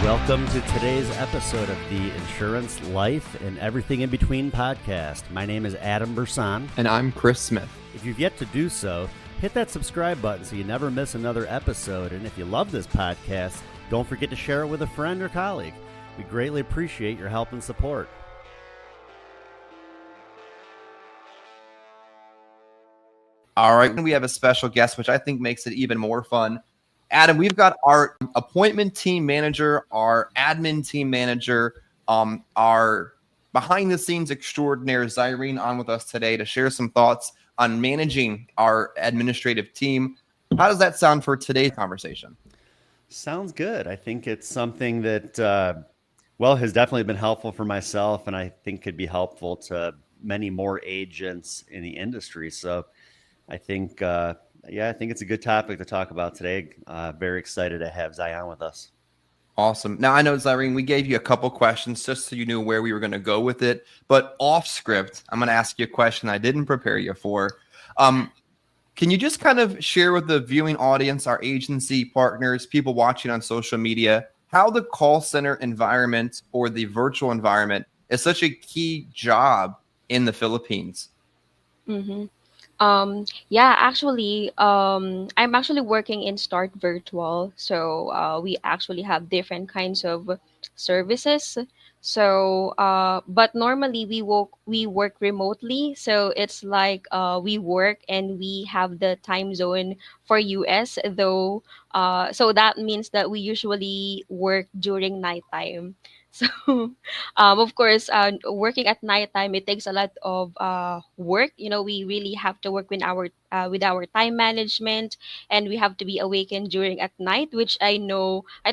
Welcome to today's episode of the Insurance, Life, and Everything in Between podcast. My name is Adam Brsan. And I'm Chris Smith. If you've yet to do so, hit that subscribe button so you never miss another episode. And if you love this podcast, don't forget to share it with a friend or colleague. We greatly appreciate your help and support. All right, we have a special guest, which I think makes it even more fun. Adam, we've got our appointment team manager, our admin team manager, our behind-the-scenes extraordinaire, Zyrene, on with us today to share some thoughts on managing our administrative team. How does that sound for today's conversation? Sounds good. I think it's something that, has definitely been helpful for myself, and I think could be helpful to many more agents in the industry. So I think, I think it's a good topic to talk about today. Very excited to have Zion with us. Awesome. Now, I know, Zyrene, we gave you a couple questions just so you knew where we were going to go with it. But off script, I'm going to ask you a question I didn't prepare you for. Can you just kind of share with the viewing audience, our agency partners, people watching on social media, how the call center environment or the virtual environment is such a key job in the Philippines? Mm-hmm. I'm actually working in Start Virtual. So we actually have different kinds of services. So, but normally we work remotely. So it's like we work and we have the time zone for US, though. So that means that we usually work during nighttime. So, of course, working at nighttime, it takes a lot of work. You know, we really have to work with our time management, and we have to be awakened during at night, which I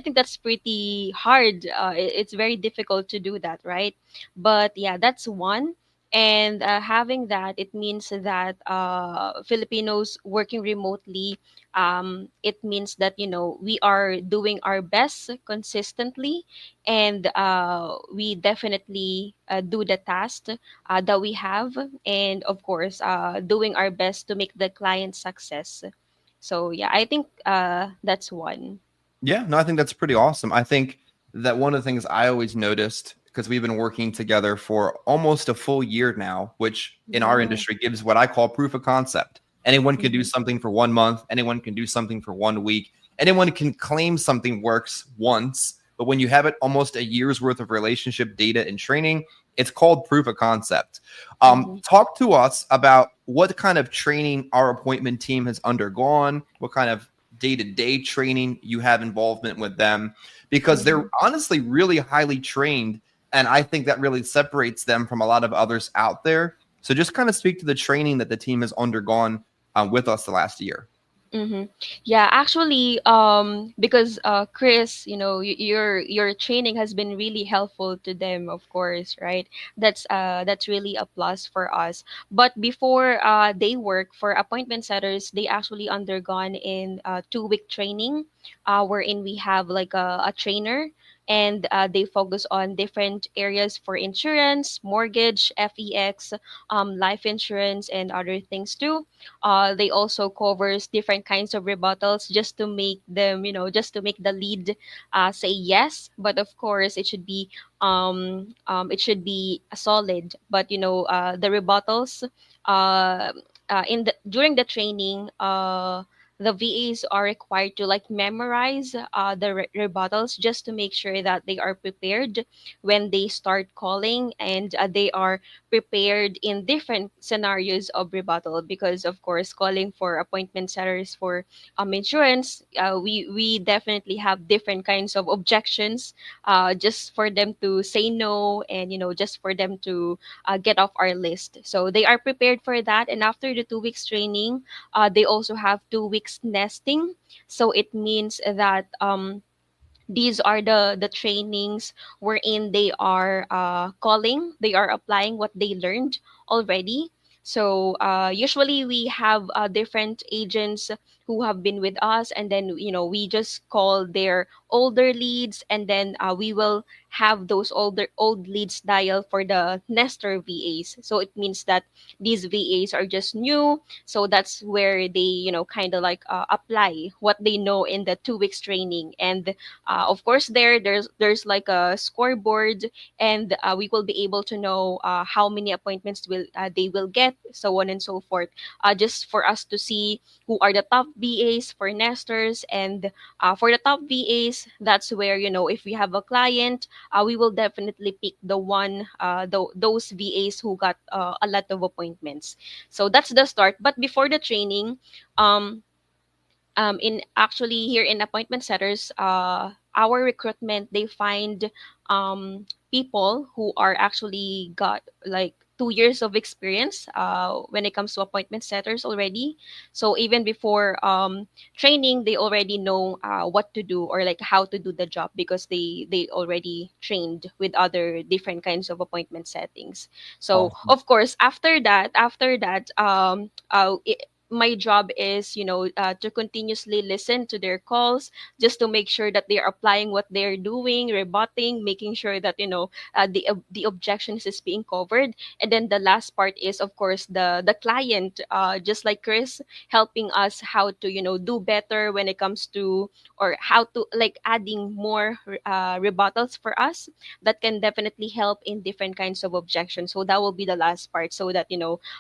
think that's pretty hard. It's very difficult to do that, right? But yeah, that's one. And having that, it means that Filipinos working remotely, it means that, we are doing our best consistently, and we definitely do the task that we have, and of course doing our best to make the client success. So yeah, I think that's one. Yeah, no, I think that's pretty awesome. I think that one of the things I always noticed, because we've been working together for almost a full year now, which in our Yeah. industry gives what I call proof of concept. Anyone can do Mhm. something for 1 month. Anyone can do something for 1 week. Anyone can claim something works once. But when you have it almost a year's worth of relationship data and training, it's called proof of concept. Mhm. Talk to us about what kind of training our appointment team has undergone, what kind of day-to-day training you have involvement with them, because they're Mhm. honestly really highly trained. And I think that really separates them from a lot of others out there. So just kind of speak to the training that the team has undergone with us the last year. Mm-hmm. Yeah, actually, because Chris, your training has been really helpful to them, of course, right? That's really a plus for us. But before they work for appointment setters, they actually undergone in 2 week training, wherein we have like a trainer. And they focus on different areas for insurance, mortgage, FEX, life insurance, and other things too. They also covers different kinds of rebuttals just to make them, just to make the lead say yes. But of course, it should be solid. But the rebuttals in the during the training, the VAs are required to like memorize the rebuttals just to make sure that they are prepared when they start calling, and they are prepared in different scenarios of rebuttal, because of course calling for appointment setters for insurance, we definitely have different kinds of objections, just for them to say no, and just for them to get off our list. So they are prepared for that, and after the 2 weeks training, they also have 2 weeks nesting. So it means that these are the trainings wherein they are they are applying what they learned already. So usually we have different agents who have been with us, and then we just call their older leads, and then we will have those old leads dial for the nester VAs. So it means that these VAs are just new, so that's where they kind of like apply what they know in the 2 weeks training. And of course there's like a scoreboard, and we will be able to know how many appointments will they will get, so on and so forth, just for us to see who are the top VAs for nesters. And for the top VAs, that's where if we have a client, we will definitely pick the one those VAs who got a lot of appointments. So that's the start. But before the training, um in actually here in appointment setters, our recruitment, they find people who are actually got like 2 years of experience when it comes to appointment setters already. So even before training, they already know what to do, or like how to do the job, because they already trained with other different kinds of appointment settings. So Awesome. of course after that, my job is to continuously listen to their calls, just to make sure that they're applying what they're doing, rebutting, making sure that the objections is being covered. And then the last part is, of course, the client, just like Chris, helping us how to do better when it comes to, or how to like adding more rebuttals for us, that can definitely help in different kinds of objections. So that will be the last part, so that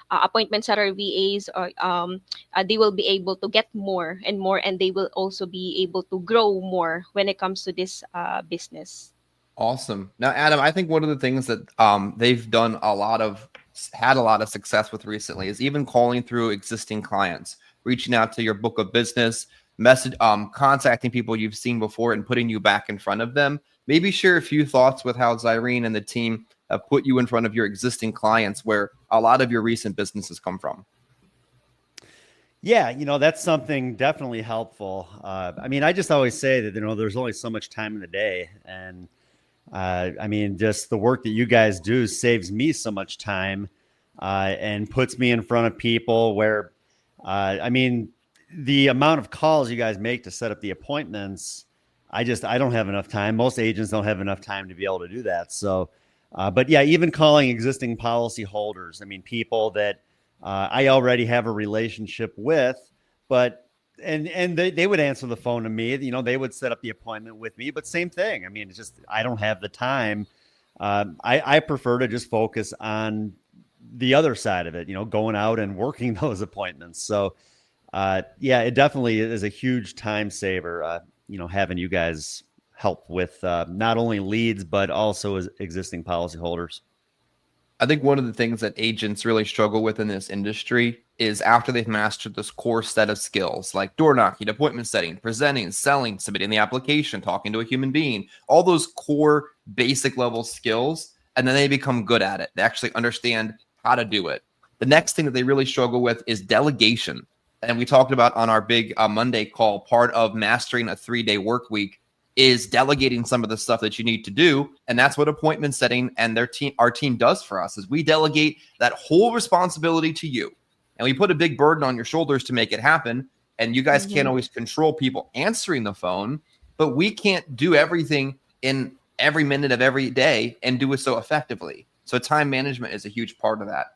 appointments at our VAs, or they will be able to get more and more, and they will also be able to grow more when it comes to this business. Awesome. Now, Adam, I think one of the things that they've done had a lot of success with recently is even calling through existing clients, reaching out to your book of business, contacting people you've seen before and putting you back in front of them. Maybe share a few thoughts with how Zyrene and the team have put you in front of your existing clients, where a lot of your recent businesses come from. Yeah, that's something definitely helpful. I mean, I just always say that, there's only so much time in the day. And I mean, just the work that you guys do saves me so much time and puts me in front of people where, I mean, the amount of calls you guys make to set up the appointments, I don't have enough time. Most agents don't have enough time to be able to do that. So, but yeah, even calling existing policy holders, I mean, people that I already have a relationship with, but and they would answer the phone to me. They would set up the appointment with me, but same thing. I mean, it's just I don't have the time. I prefer to just focus on the other side of it. Going out and working those appointments. So yeah, it definitely is a huge time saver. Having you guys help with not only leads but also as existing policyholders. I think one of the things that agents really struggle with in this industry is after they've mastered this core set of skills like door knocking, appointment setting, presenting, selling, submitting the application, talking to a human being, all those core basic level skills, and then they become good at it. They actually understand how to do it. The next thing that they really struggle with is delegation. And we talked about on our big Monday call, part of mastering a 3-day work week is delegating some of the stuff that you need to do. And that's what appointment setting and our team does for us, is we delegate that whole responsibility to you. And we put a big burden on your shoulders to make it happen. And you guys can't always control people answering the phone, but we can't do everything in every minute of every day and do it so effectively. So time management is a huge part of that.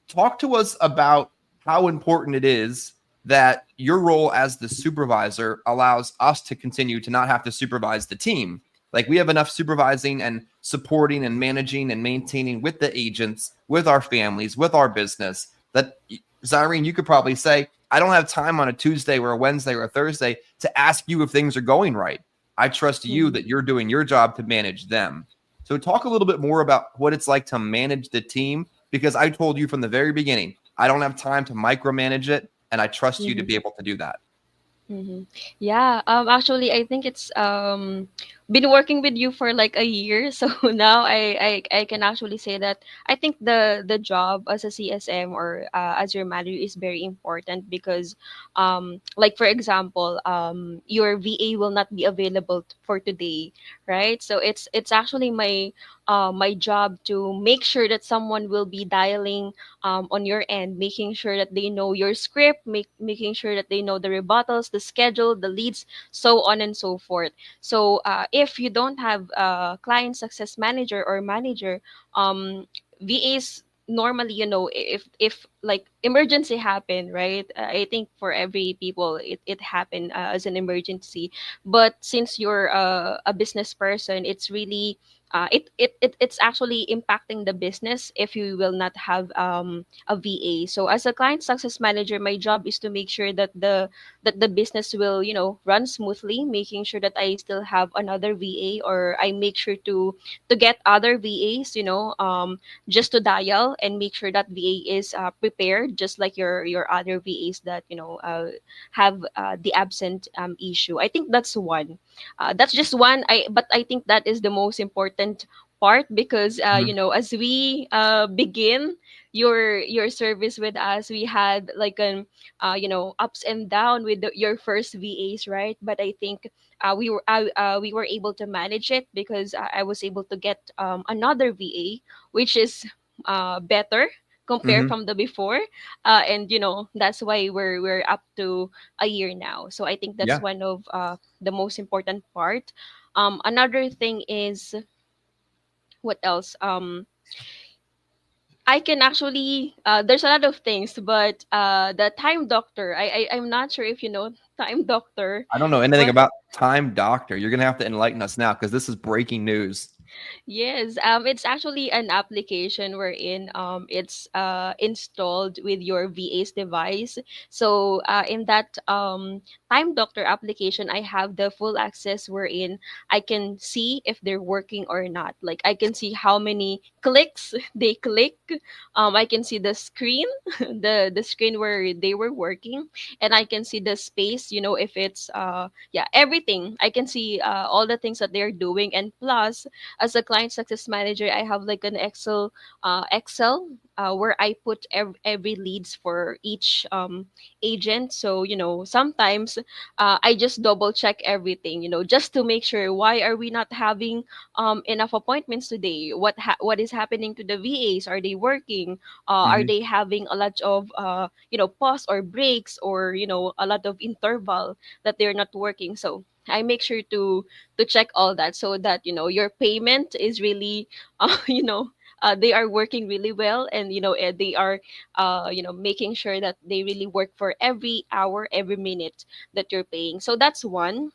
Talk to us about how important it is that your role as the supervisor allows us to continue to not have to supervise the team. Like, we have enough supervising and supporting and managing and maintaining with the agents, with our families, with our business, that Zyrene, you could probably say, I don't have time on a Tuesday or a Wednesday or a Thursday to ask you if things are going right. I trust you that you're doing your job to manage them. So talk a little bit more about what it's like to manage the team, because I told you from the very beginning, I don't have time to micromanage it. And I trust you to be able to do that. Yeah, actually, I think it's been working with you for like a year, so now I can actually say that I think the job as a CSM or as your manager is very important because like for example your VA will not be available for today, right? So it's actually my job to make sure that someone will be dialing on your end, making sure that they know your script, making sure that they know the rebuttals, the schedule, the leads, so on and so forth. So if you don't have a client success manager or manager, VAs normally, if like emergency happen, right? I think for every people it happened as an emergency. But since you're a business person, it's really it's actually impacting the business if you will not have a VA. So as a client success manager, my job is to make sure that the business will run smoothly, making sure that I still have another VA, or I make sure to get other VAs, just to dial and make sure that VA is prepared, just like your other VAs that have the absent issue. I think that's one. That's just one. But I think that is the most important part because Mhm. as we begin your service with us, we had like an ups and down with your first VAs, right? But I think we were able to manage it because I was able to get another VA, which is better compared Mhm. from the before, and that's why we're up to a year now. So I think that's Yeah. one of the most important part. Another thing is what else? I can actually there's a lot of things, but the time doctor. I'm not sure if you know time doctor, I don't know anything but about Time Doctor. You're gonna have to enlighten us now because this is breaking news. yes, it's actually an application wherein it's installed with your VA's device. So in that Time Doctor application, I have the full access wherein I can see if they're working or not. Like I can see how many clicks they click. I can see the screen, the screen where they were working, and I can see the space. If it's yeah, everything. I can see all the things that they're doing, and plus as a client success manager, I have like an Excel where I put every leads for each agent. So sometimes I just double check everything, just to make sure why are we not having enough appointments today? What is happening to the VAs? Are they working? Are Mhm. they having a lot of pause or breaks, or a lot of interval that they're not working? So I make sure to check all that so that your payment is really they are working really well, and they are making sure that they really work for every hour, every minute that you're paying. So that's one.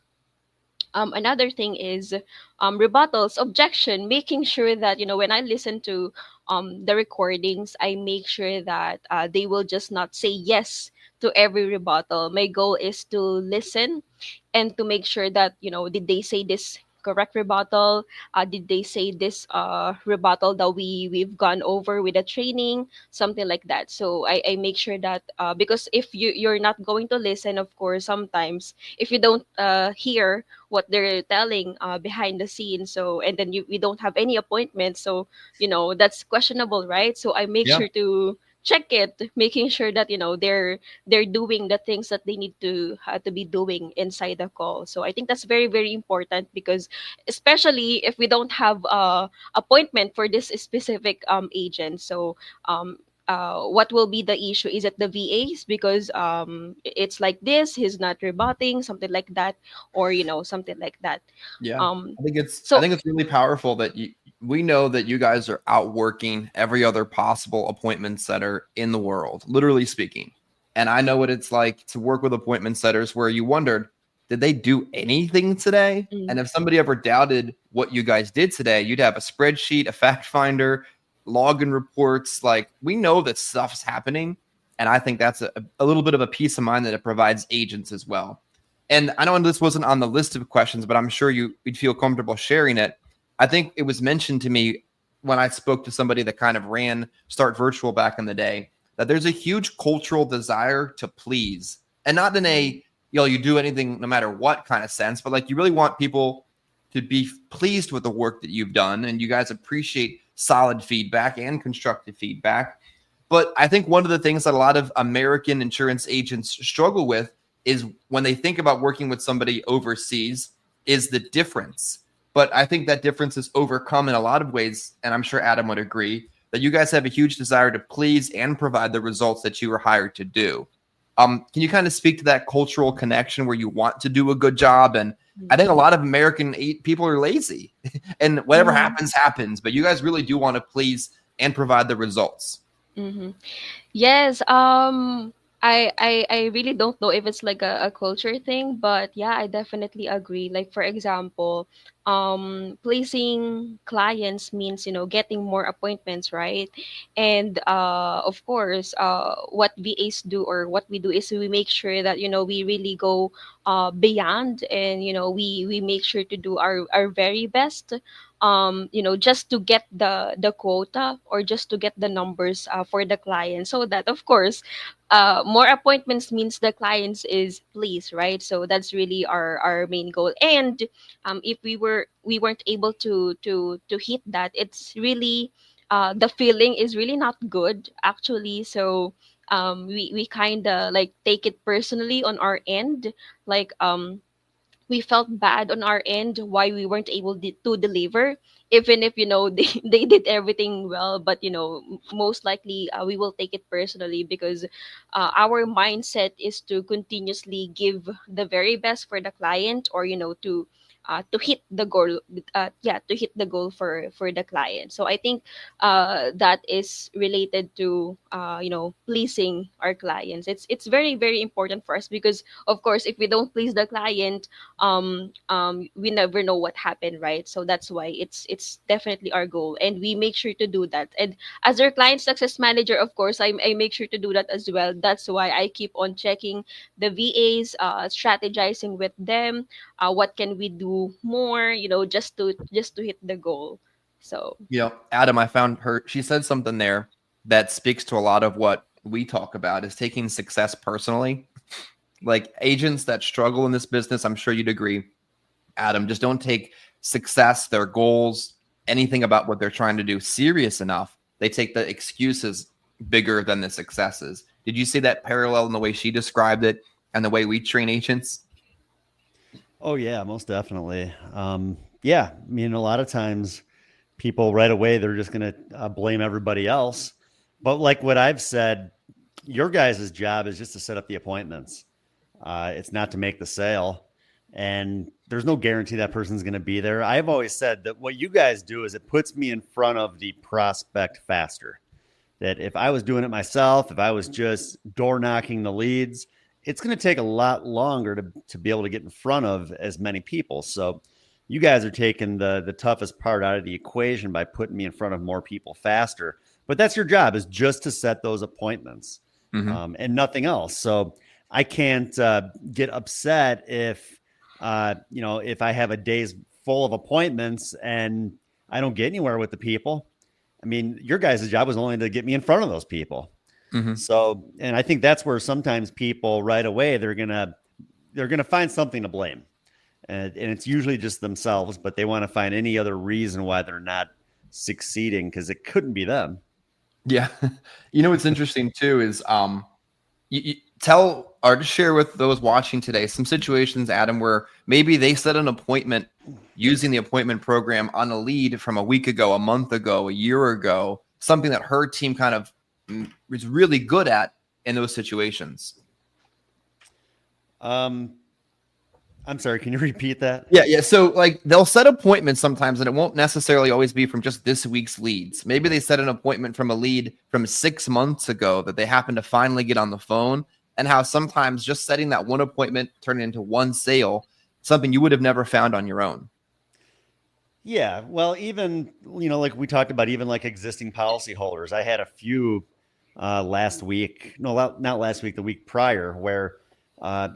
Another thing is rebuttals, objection, making sure that when I listen to the recordings, I make sure that they will just not say yes to every rebuttal. My goal is to listen and to make sure that did they say this correct rebuttal, did they say this rebuttal that we've gone over with the training, something like that. So I make sure that because if you're not going to listen, of course, sometimes if you don't hear what they're telling behind the scenes, so and then we don't have any appointments, so that's questionable, right? So I make Yeah. sure to check it, making sure that they're doing the things that they need to be doing inside the call. So I think that's very, very important because especially if we don't have appointment for this specific agent. So what will be the issue? Is it the VAs because it's like this, he's not rebutting, something like that, or something like that. Yeah. um I so think it's really powerful that we know that you guys are outworking every other possible appointment setter in the world, literally speaking. And I know what it's like to work with appointment setters where you wondered, did they do anything today? mm, And if somebody ever doubted what you guys did today, you'd have a spreadsheet, a fact finder, login reports. Like we know that stuff's happening. And I think that's a little bit of a peace of mind that it provides agents as well. And I know this wasn't on the list of questions, but I'm sure you'd feel comfortable sharing it. I think it was mentioned to me when I spoke to somebody that kind of ran Start Virtual back in the day that there's a huge cultural desire to please, and not in a mm, you do anything no matter what kind of sense, but like you really want people to be pleased with the work that you've done, and you guys appreciate solid feedback and constructive feedback. But I think one of the things that a lot of American insurance agents struggle with is when they think about working with somebody overseas is the difference. But I think that difference is overcome in a lot of ways, and I'm sure Adam would agree, that you guys have a huge desire to please and provide the results that you were hired to do. Can you kind of speak to that cultural connection where you want to do a good job? And I think a lot of American people are lazy and whatever happens, but you guys really do want to please and provide the results. Mm-hmm. Yes. I really don't know if it's like a culture thing, but yeah, I definitely agree. Like for example, placing clients means, getting more appointments, right? And of course, what VAs do or what we do is we make sure that, we really go beyond, and we make sure to do our very best, just to get the quota, or just to get the numbers for the client, so that of course more appointments means the clients is pleased, right? So that's really our main goal. And if we weren't able to hit that, it's really the feeling is really not good, actually. So we kind of like take it personally on our end, like we felt bad on our end why we weren't able to deliver, even if they did everything well. But most likely we will take it personally, because our mindset is to continuously give the very best for the client, or to hit the goal, to hit the goal for the client. So I think that is related to pleasing our clients. It's very, very important for us, because of course if we don't please the client, we never know what happened, right? So that's why it's definitely our goal, and we make sure to do that. And as our client success manager, of course, I make sure to do that as well. That's why I keep on checking the VAs, strategizing with them, what can we do more, just to hit the goal. So Adam, I found she said something there that speaks to a lot of what we talk about, is taking success personally. Like agents that struggle in this business, I'm sure you'd agree, Adam, just don't take success, their goals, anything about what they're trying to do serious enough. They take the excuses bigger than the successes. Did you see that parallel in the way she described it and the way we train agents? Oh yeah, most definitely. Yeah, I mean, a lot of times people right away, they're just going to blame everybody else. But like what I've said, your guys' job is just to set up the appointments. It's not to make the sale, and there's no guarantee that person's going to be there. I've always said that what you guys do is it puts me in front of the prospect faster. That if I was doing it myself, if I was just door knocking the leads, it's going to take a lot longer to be able to get in front of as many people. So you guys are taking the toughest part out of the equation by putting me in front of more people faster. But that's your job, is just to set those appointments, and nothing else. So I can't get upset if if I have a day's full of appointments and I don't get anywhere with the people. I mean, your guys' job was only to get me in front of those people. So, and I think that's where sometimes people right away, they're gonna find something to blame, and it's usually just themselves, but they want to find any other reason why they're not succeeding, because it couldn't be them. Yeah. What's interesting too is you tell or to share with those watching today some situations, Adam, where maybe they set an appointment using the appointment program on a lead from a week ago, a month ago, a year ago, something that her team kind of was really good at in those situations. I'm sorry, can you repeat that? Yeah. So like they'll set appointments sometimes, and it won't necessarily always be from just this week's leads. Maybe they set an appointment from a lead from 6 months ago that they happen to finally get on the phone, and how sometimes just setting that one appointment turned into one sale, something you would have never found on your own. Yeah. Well, even, like we talked about, even like existing policyholders, I had a few last week, no, not last week, the week prior, where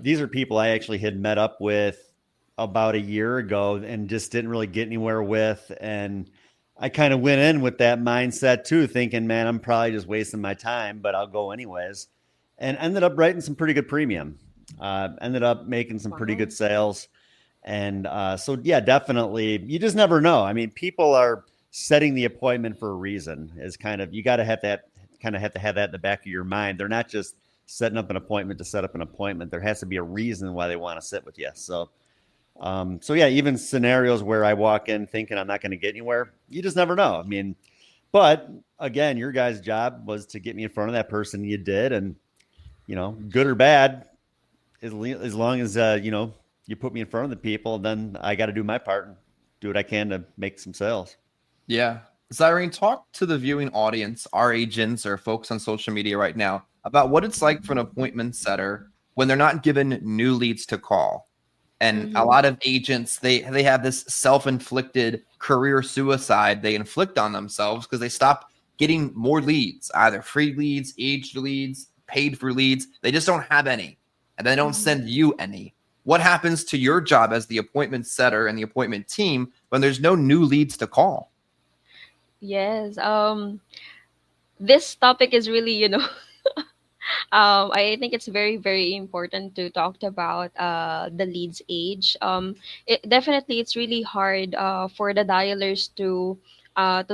these are people I actually had met up with about a year ago and just didn't really get anywhere with. And I kind of went in with that mindset too, thinking, man, I'm probably just wasting my time, but I'll go anyways. And ended up writing some pretty good premium. Ended up making some pretty good sales. And so, yeah, definitely. You just never know. I mean, people are setting the appointment for a reason. Is kind of you got to have that kind of have to have that in the back of your mind. They're not just setting up an appointment to set up an appointment. There has to be a reason why they want to sit with you. So, so yeah, even scenarios where I walk in thinking I'm not going to get anywhere, you just never know. I mean, but again, your guys' job was to get me in front of that person. You did, and good or bad, as long as you put me in front of the people, then I got to do my part and do what I can to make some sales. Yeah. Zyrene, talk to the viewing audience, our agents or folks on social media right now, about what it's like for an appointment setter when they're not given new leads to call. And a Mm-hmm. lot of agents, they have this self-inflicted career suicide they inflict on themselves because they stop getting more leads, either free leads, aged leads, paid for leads. They just don't have any, and they don't Mm-hmm. send you any. What happens to your job as the appointment setter and the appointment team when there's no new leads to call? Yes. This topic is really, I think it's very, very important to talk about the lead's age. Definitely, it's really hard for the dialers to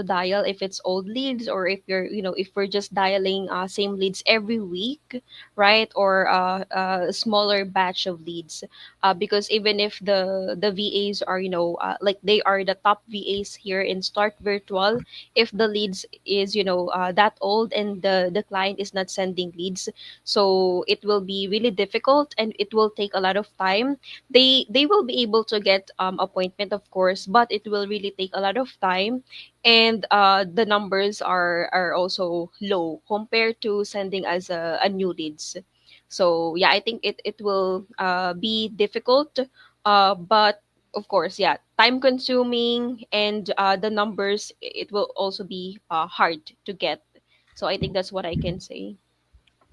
dial if it's old leads, or if if we're just dialing same leads every week, right? Or a smaller batch of leads, because even if the VAs are, like they are the top VAs here in Start Virtual, if the leads is, that old and the client is not sending leads, so it will be really difficult and it will take a lot of time. They will be able to get appointment, of course, but it will really take a lot of time, and the numbers are also low compared to sending as a new leads. So yeah, I think it will be difficult, but of course, yeah, time consuming, and the numbers, it will also be hard to get. So I think that's what I can say.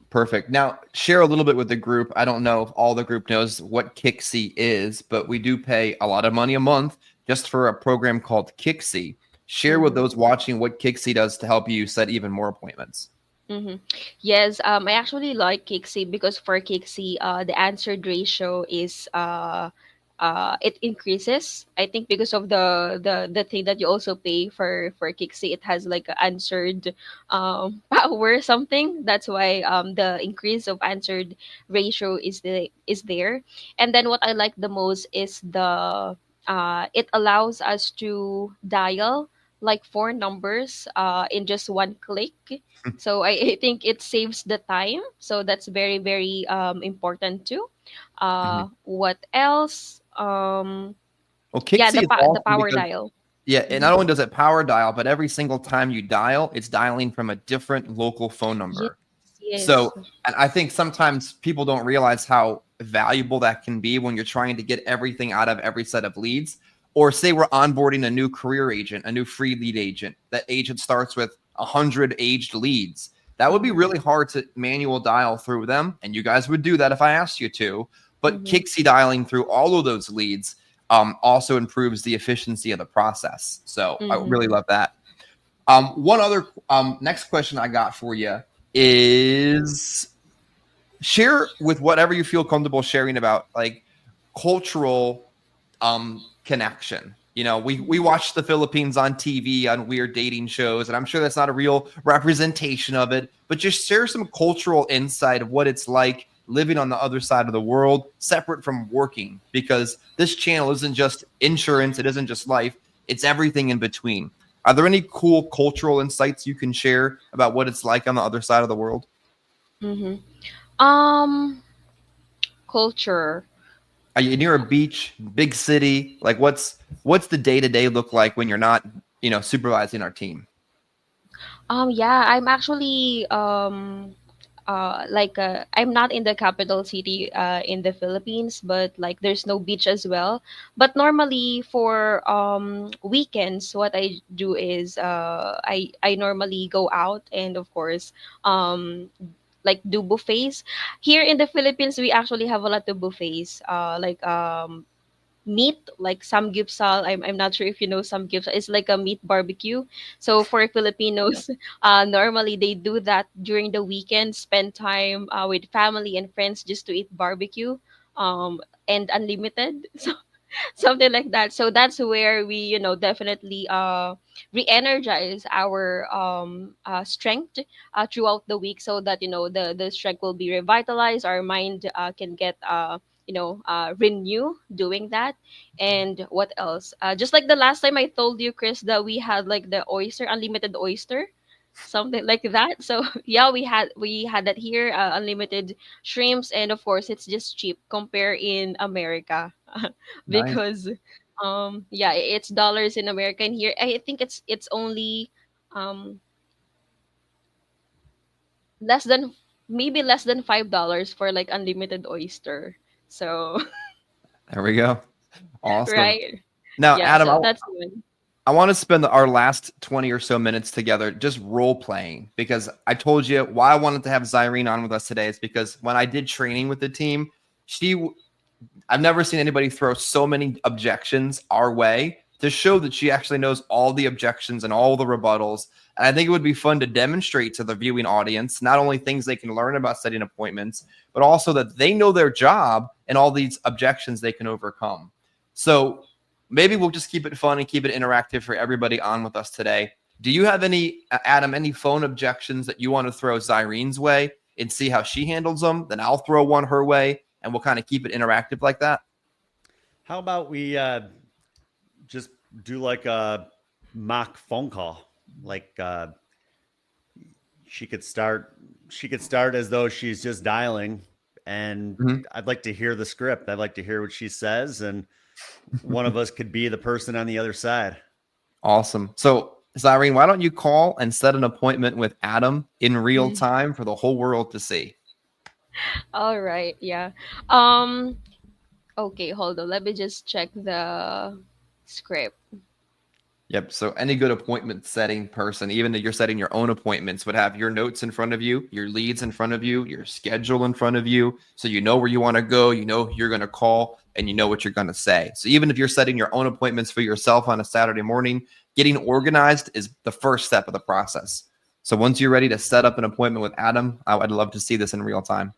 Perfect. Now, share a little bit with the group. I don't know if all the group knows what Kicksy is, but we do pay a lot of money a month just for a program called Kicksy. Share with Mm-hmm. those watching what Kicksy does to help you set even more appointments. Mm-hmm. Yes, I actually like Kixi because for Kixi, the answered ratio is it increases. I think because of the thing that you also pay for Kixi, it has like a answered power or something. That's why the increase of answered ratio is there. And then what I like the most is the it allows us to dial like four numbers in just one click, so I think it saves the time. So that's very, very important too. Mhm. What else? Well, Yeah, Kicksy is the awesome power because dial. yeah, and Mm-hmm. not only does it power dial, but every single time you dial, it's dialing from a different local phone Yes, number. yes. So, and I think sometimes people don't realize how valuable that can be when you're trying to get everything out of every set of leads. Or say we're onboarding a new career agent, a new free lead agent. That agent starts with 100 aged leads. That would be Mm-hmm. really hard to manual dial through them. And you guys would do that if I asked you to. But Mm-hmm. Kixie dialing through all of those leads also improves the efficiency of the process. So I Mm-hmm. really love that. One other next question I got for you is share with whatever you feel comfortable sharing about, like cultural connection. We watch the Philippines on TV on weird dating shows, and I'm sure that's not a real representation of it, but just share some cultural insight of what it's like living on the other side of the world, separate from working, because this channel isn't just insurance, it isn't just life, it's everything in between. Are there any cool cultural insights you can share about what it's like on the other side of the world? Mm-hmm. Um, Culture. Are you near a beach, big city? Like what's the day to day look like when you're not, supervising our team? Yeah, I'm actually like I'm not in the capital city in the Philippines, but like there's no beach as well. But normally for weekends, what I do is I normally go out, and of course like do buffets. Here in the Philippines, we actually have a lot of buffets. Like meat, like samgyeopsal. I'm not sure if you know samgyeopsal. It's like a meat barbecue. So for Filipinos, normally they do that during the weekend, spend time with family and friends just to eat barbecue, and unlimited. So something like that. So that's where we, definitely re-energize our strength throughout the week, so that the strength will be revitalized, our mind can get renew doing that. And what else, just like the last time I told you, Chris, that we had like the oyster, unlimited oyster, something like that. So yeah, we had that here, unlimited shrimps, and of course it's just cheap compare in America. Nice. Because yeah, it's dollars in America, and here I think it's only um less than, maybe less than $5 for like unlimited oyster. So There we go. Awesome. right. Now, Yeah, Adam, so that's good. I want to spend our last 20 or so minutes together just role playing, because I told you why I wanted to have Zyrene on with us today is because when I did training with the team, I've never seen anybody throw so many objections our way to show that she actually knows all the objections and all the rebuttals. And I think it would be fun to demonstrate to the viewing audience not only things they can learn about setting appointments, but also that they know their job and all these objections they can overcome. So maybe we'll just keep it fun and keep it interactive for everybody on with us today. Do you have any, Adam, any phone objections that you want to throw Zyrene's way and see how she handles them? Then I'll throw one her way, and we'll kind of keep it interactive like that. How about we just do like a mock phone call? Like she could start. She could start as though she's just dialing, and Mhm. I'd like to hear the script. I'd like to hear what she says, and one of us could be the person on the other side. Awesome. So, Zyrene, why don't you call and set an appointment with Adam in real Mm. time for the whole world to see? All right, yeah. um okay, hold on, let me just check the script. Yep. So any good appointment setting person, even if you're setting your own appointments, would have your notes in front of you, your leads in front of you, your schedule in front of you. So you know where you want to go, you know who you're going to call, and you know what you're going to say. So even if you're setting your own appointments for yourself on a Saturday morning, getting organized is the first step of the process. So once you're ready to set up an appointment with Adam, I'd love to see this in real time.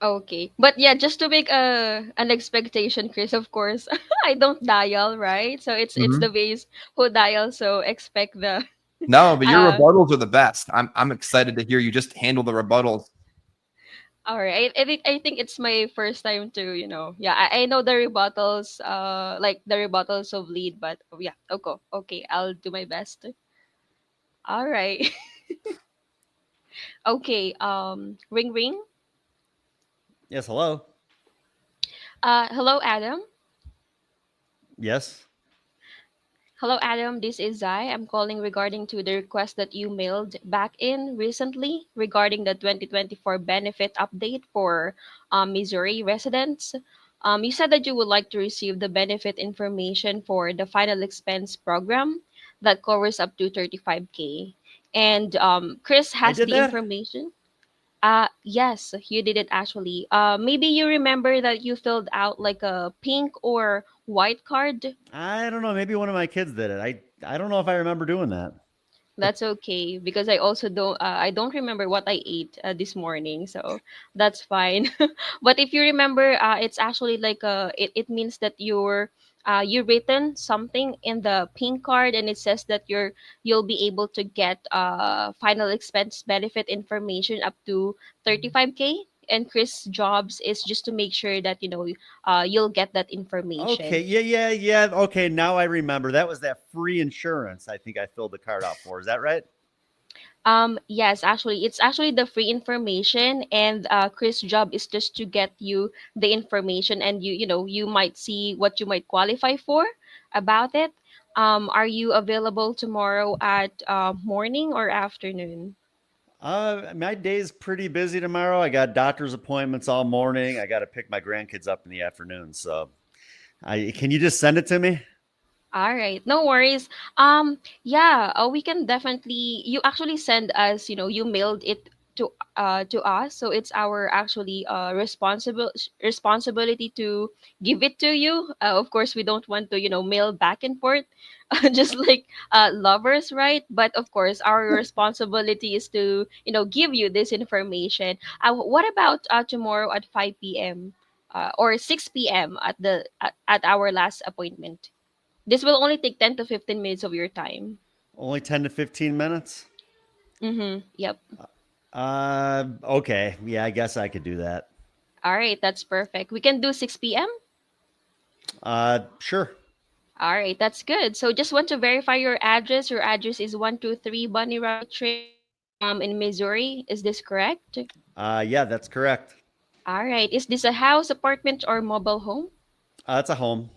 Okay. But yeah, just to make an expectation, Chris, of course, I don't dial, right? So it's the Mhm. base who dial, so expect the No, but your uh rebuttals are the best. I'm excited to hear you just handle the rebuttals. all right. I think it's my first time to, yeah, I know the rebuttals, like the rebuttals of lead, but yeah, okay. Okay, I'll do my best. All right. Okay, ring ring. Yes. Hello. Hello Adam. Yes. Hello, Adam. This is Zai. I'm calling regarding to the request that you mailed back in recently regarding the 2024 benefit update for Missouri residents. You said that you would like to receive the benefit information for the final expense program that covers up to 35K. And Chris I has did the that. information. Yes, you did it actually. Maybe you remember that you filled out like a pink or white card. I don't know. Maybe one of my kids did it. I don't know if I remember doing that. That's okay because I don't remember what I ate this morning, so that's fine. But if you remember, it's actually like it means that you written something in the pink card, and it says that you'll be able to get final expense benefit information up to 35K, and Chris jobs is just to make sure that you'll get that Okay. information. Yeah. Yeah. Yeah. Okay. Now I remember. That was that free insurance. I think I filled the card out for. Is that right? Yes, actually, it's actually the free information, and Chris' job is just to get you the information, and you might see what you might qualify for about it. Are you available tomorrow at morning or afternoon? My day's pretty busy tomorrow. I got doctor's appointments all morning. I got to pick my grandkids up in the afternoon. So, can you just send it to me? All right, no worries. Yeah, we can definitely. You actually send us. You mailed it to us, so it's our actually responsibility to give it to you. Of course, we don't want to mail back and forth, just like lovers, right? But of course, our responsibility is to give you this information. What about tomorrow at 5 p.m.? or 6 p.m. at our last appointment. This will only take 10 to 15 minutes of your time. Only 10 to 15 minutes? Mm-hmm. Yep. Okay. Yeah, I guess I could do that. All right, that's perfect. We can do 6 p.m. Sure. All right, that's good. So just want to verify your address. Your address is 123 Bunny Rabbit Trail in Missouri. Is this correct? Yeah, that's correct. All right. Is this a house, apartment, or mobile home? It's a home.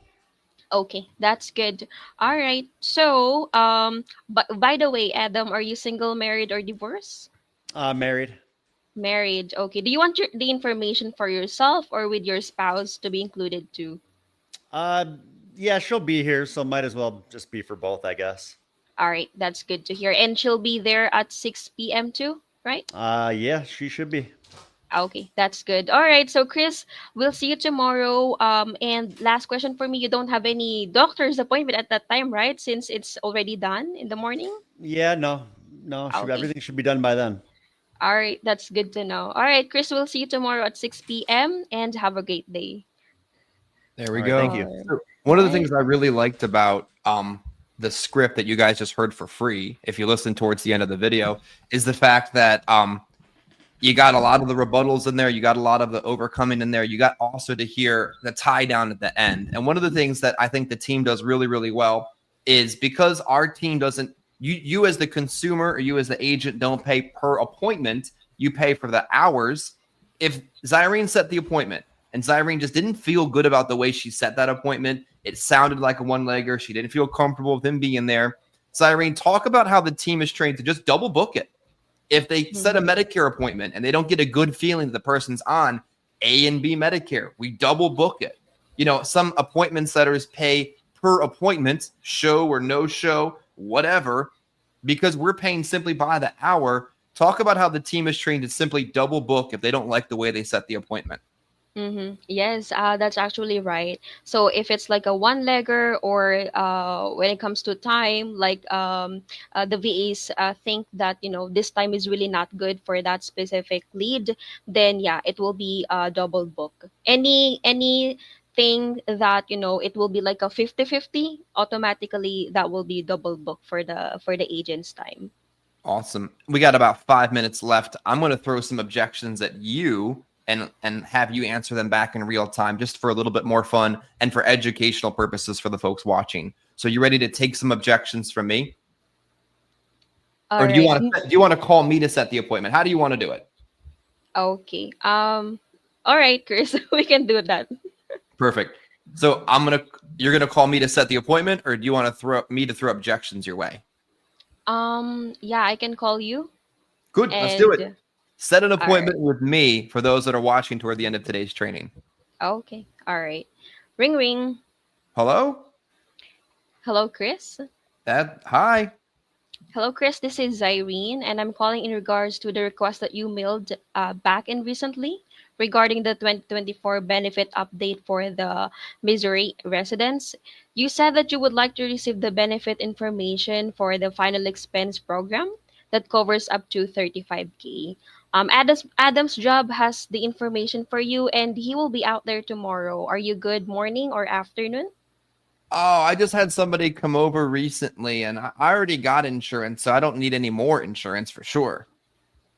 Okay, that's good. All right. So, but by the way, Adam, are you single, married, or divorced? Married. Married. Okay. Do you want the information for yourself or with your spouse to be included too? Uh, yeah, she'll be here, so might as well just be for both, I guess. All right, that's good to hear. And she'll be there at 6 p.m. too, right? Yeah, she should be. Okay, that's good. All right, so Chris, we'll see you tomorrow. And last question for me, you don't have any doctor's appointment at that time, right? Since it's already done in the morning? Yeah, no, no, Okay. everything should be done by then. All right, that's good to know. All right, Chris, we'll see you tomorrow at 6 p.m. and have a great day. There we All right, thank go. you. All So one of the right. things I really liked about the script that you guys just heard for free, if you listen towards the end of the video, is the fact that you got a lot of the rebuttals in there. You got a lot of the overcoming in there. You got also to hear the tie down at the end. And one of the things that I think the team does really, really well is because our team doesn't, you as the consumer or you as the agent don't pay per appointment, you pay for the hours. If Zyrene set the appointment and Zyrene just didn't feel good about the way she set that appointment, it sounded like a one-legger. She didn't feel comfortable with him being there. Zyrene, talk about how the team is trained to just double book it. If they set a Mhm. Medicare appointment and they don't get a good feeling that the person's on A and B Medicare, we double book it. You know, some appointment setters pay per appointment, show or no show, whatever, because we're paying simply by the hour. Talk about how the team is trained to simply double book if they don't like the way they set the appointment. Mm-hmm. Yes, that's actually right. So if it's like a one-legger or when it comes to time, like the VAs think that this time is really not good for that specific lead, then yeah, it will be double book. Anything that it will be like a 50-50, automatically that will be double book for the agent's time. Awesome. We got about 5 minutes left. I'm going to throw some objections at you and have you answer them back in real time just for a little bit more fun and for educational purposes for the folks watching. So you ready to take some objections from me? All Or do you right. want to call me to set the appointment? How do you want to do it? Okay. All right, Chris, we can do that. Perfect. So you're gonna call me to set the appointment, or do you want to throw objections your way? Yeah, I can call you. Good, let's do it. And Set an all right. appointment with me for those that are watching toward the end of today's training. Okay. All right. Ring ring. Hello? Hello, Chris. Hi. Hello, Chris. This is Zyrene, and I'm calling in regards to the request that you mailed back in recently regarding the 2024 benefit update for the Missouri residents. You said that you would like to receive the benefit information for the final expense program that covers up to 35K. Adam's job has the information for you, and he will be out there tomorrow. Are you good morning or afternoon? Oh, I just had somebody come over recently and I already got insurance, so I don't need any more insurance for sure.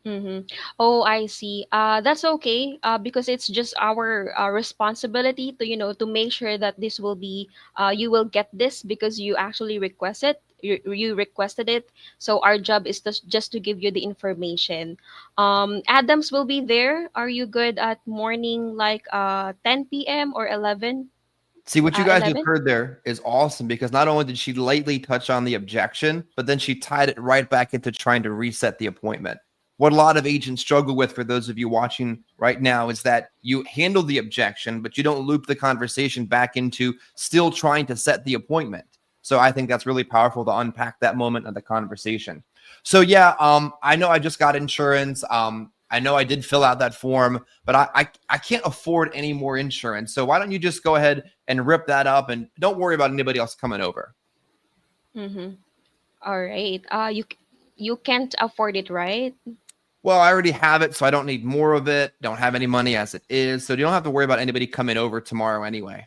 Mm-hmm. Oh, I see. That's okay. Because it's just our responsibility to to make sure that this will be you will get this because you actually requested you requested it. So our job is just to give you the information. Adams will be there. Are you good at morning like 10 p.m. or 11? See, what you guys just 11? heard there is awesome because not only did she lightly touch on the objection, but then she tied it right back into trying to reset the appointment. What a lot of agents struggle with, for those of you watching right now, is that you handle the objection, but you don't loop the conversation back into still trying to set the appointment. So I think that's really powerful to unpack that moment of the conversation. So yeah, I know I just got insurance. I know I did fill out that form, but I can't afford any more insurance. So why don't you just go ahead and rip that up and don't worry about anybody else coming over. Mm-hmm. All right. You can't afford it, right? well, I already have it, so I don't need more of it. Don't have any money as it is. So you don't have to worry about anybody coming over tomorrow anyway.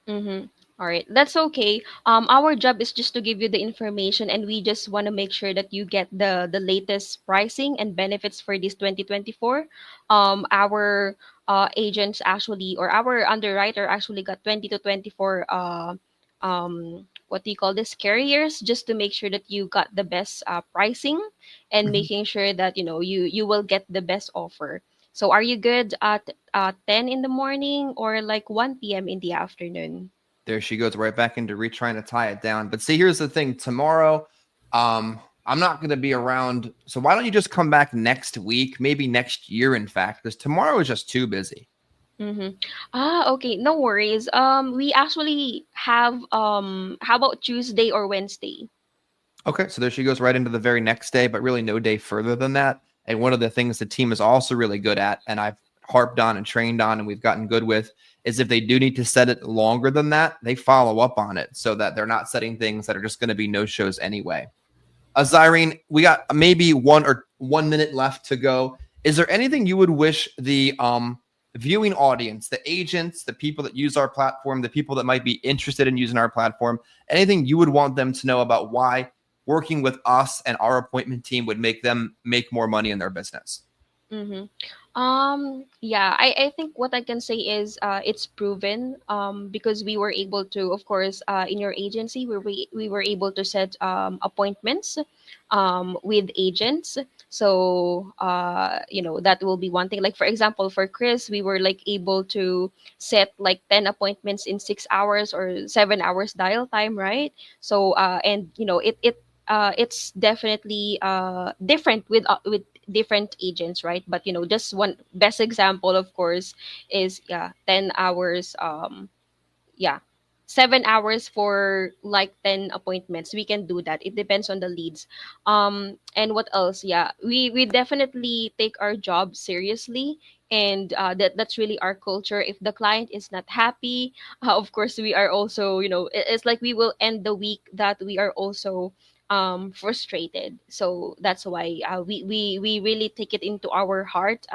Mm-hmm. All right, that's okay. Our job is just to give you the information, and we just want to make sure that you get the latest pricing and benefits for this 2024. Our agents actually, or our underwriter actually got 20 to 24 what do you call this, carriers, just to make sure that you got the best pricing, and Mhm. making sure that you will get the best offer. So are you good at 10 in the morning or like 1 p.m. in the afternoon? There she goes right back into retrying to tie it down. But see, here's the thing. Tomorrow, I'm not going to be around. So why don't you just come back next week, maybe next year, in fact, because tomorrow is just too busy. Mm-hmm. Okay, no worries. We actually have how about Tuesday or Wednesday? Okay, so there she goes right into the very next day, but really no day further than that. And one of the things the team is also really good at, and I've harped on and trained on, and we've gotten good with, is if they do need to set it longer than that, they follow up on it so that they're not setting things that are just going to be no shows anyway. Zyrene, we got maybe 1 minute left to go. Is there anything you would wish the viewing audience, the agents, the people that use our platform, the people that might be interested in using our platform, anything you would want them to know about why working with us and our appointment team would make them make more money in their business? Mm-hmm. Yeah, I think what I can say is it's proven because we were able to, of course, in your agency, we were able to set appointments with agents. So, that will be one thing. Like, for example, for Chris, we were like able to set like 10 appointments in 6 hours or 7 hours dial time, right? So, and, it's definitely different with different agents, right? But just one best example, of course, is 10 hours, yeah 7 hours for like 10 appointments. We can do that. It depends on the leads. And what else? Yeah, we definitely take our job seriously, and that's really our culture. If the client is not happy, of course we are also, it's like we will end the week that we are also frustrated. So that's why we really take it into our heart.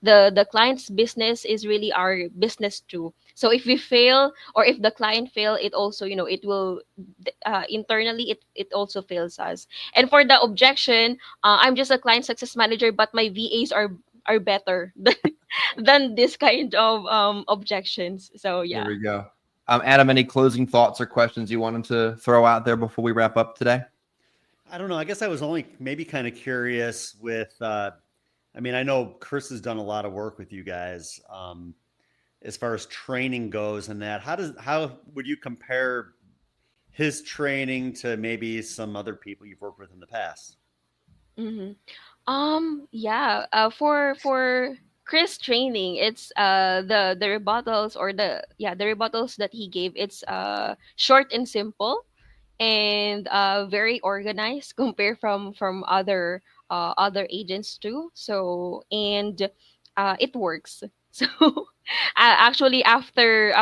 The client's business is really our business too. So if we fail, or if the client fail, it also, it will internally, it also fails us. And for the objection, I'm just a client success manager, but my VAs are better than this kind of objections. So There yeah. we go. Adam, any closing thoughts or questions you wanted to throw out there before we wrap up today? I don't know. I guess I was only maybe kind of curious with, I know Chris has done a lot of work with you guys as far as training goes, and that. How would you compare his training to maybe some other people you've worked with in the past? Mm-hmm. Yeah, for Chris training, it's the rebuttals, or the rebuttals that he gave. It's short and simple, and very organized compared from other agents too. So, and it works. So actually, after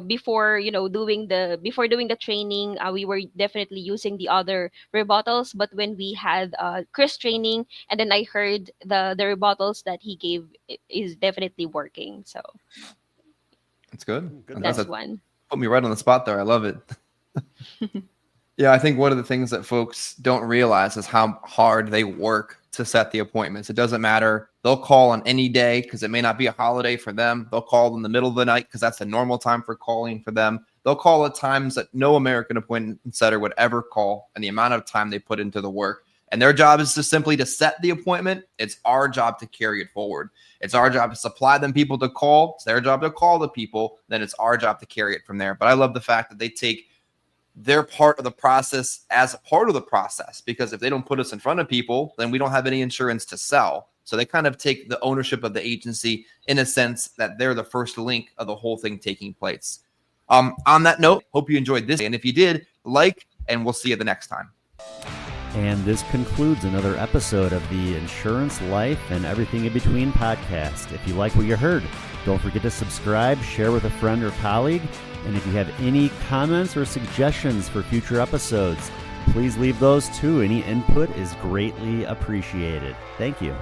before doing the training, we were definitely using the other rebuttals. But when we had Chris training, and then I heard the rebuttals that he gave, is definitely working. So That's good. Good to that's know. one. Put me right on the spot there. I love it. Yeah, I think one of the things that folks don't realize is how hard they work to set the appointments. It doesn't matter. They'll call on any day because it may not be a holiday for them. They'll call in the middle of the night because that's the normal time for calling for them. They'll call at times that no American appointment setter would ever call, and the amount of time they put into the work. And their job is just simply to set the appointment. It's our job to carry it forward. It's our job to supply them people to call. It's their job to call the people. Then it's our job to carry it from there. But I love the fact that they take their part of the process as a part of the process, because if they don't put us in front of people, then we don't have any insurance to sell. So they kind of take the ownership of the agency in a sense that they're the first link of the whole thing taking place. On that note, hope you enjoyed this. And if you did, like, and we'll see you the next time. And this concludes another episode of the Insurance, Life, and Everything in Between podcast. If you like what you heard, don't forget to subscribe, share with a friend or colleague. And if you have any comments or suggestions for future episodes, please leave those too. Any input is greatly appreciated. Thank you.